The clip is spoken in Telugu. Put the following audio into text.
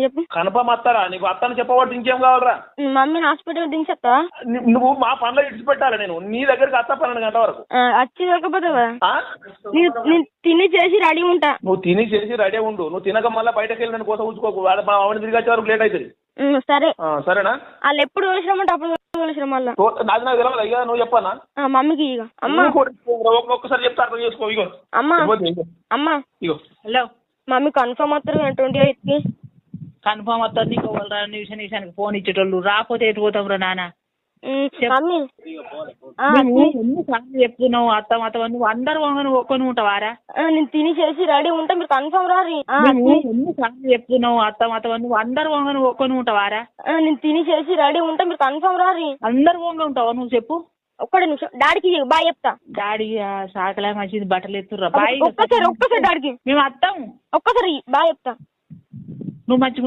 చెప్పు. కన్ఫర్మ్ వస్తారా? నీకు వస్తాను చెప్పబట్టి ఇంకేం కావాలరా? మమ్మీని హాస్పిటల్ దించేస్తా. నువ్వు మా పనులు ఇడిచి పెట్టాలి. నేను నీ దగ్గరికి వస్తా 12 గంటల వరకు. వచ్చి దొరకపోతావా? నేను తిని చేసి రెడీ ఉంటా. నువ్వు తిని చేసి రెడీ ఉండు. నువ్వు తినక మళ్ళీ బయటకు వెళ్ళి నన్ను కోసం ఉంచుకోకు. మా ఆవిడ తిరిగి వచ్చే వరకు లేట్ అవుతుంది. సరే. సరేనా? వాళ్ళు ఎప్పుడు తోలిసినామంటే అప్పుడు తోలిసిన మళ్ళీ. అది నాకు తెలియదు. ఇక నువ్వు చెప్పానా? మమ్మీకి ఇక అమ్మ ఒక్కసారి చెప్తా అర్థం చేసుకో. ఇగో అమ్మ అమ్మ ఇగో హలో, మమ్మీ కన్ఫర్మ్ వస్తారు 28కి. కన్ఫర్మ్ వస్తుంది. నీకు నిమిషానికి ఫోన్ ఇచ్చేటోళ్ళు రాకపోతే ఎటు పోతాం రా నాన్న? మమ్మీ ఎన్నిసార్లు చెప్తున్నావు అత్తం అత్తం నువ్వు అందరు నువ్వు ఒక్కను ఉంటావారా? నేను తిని చేసి రెడీ ఉంటా, మీరు కన్ఫర్మ్ రారి. ఎన్నిసార్లు చెప్తున్నావు అత్తం అత్తం నువ్వు అందరు నువ్వు ఒక్కను ఉంటావారా? నేను తిని చేసి రెడీ ఉంటా, మీరు కన్ఫర్మ్ రారి. అందరు వంగ ఉంటావా? నువ్వు చెప్పు. ఒక్కడే నిమిషం డాడీకి బాయ్ చెప్తా. డాడీ సాకలా మంచిది బట్టలు ఎత్తుర్రా బాయ్. ఒక్కసారి డాడీకి మేము అత్తాం. ఒక్కసారి బాయ్ చెప్తా. నువ్వు మంచిగా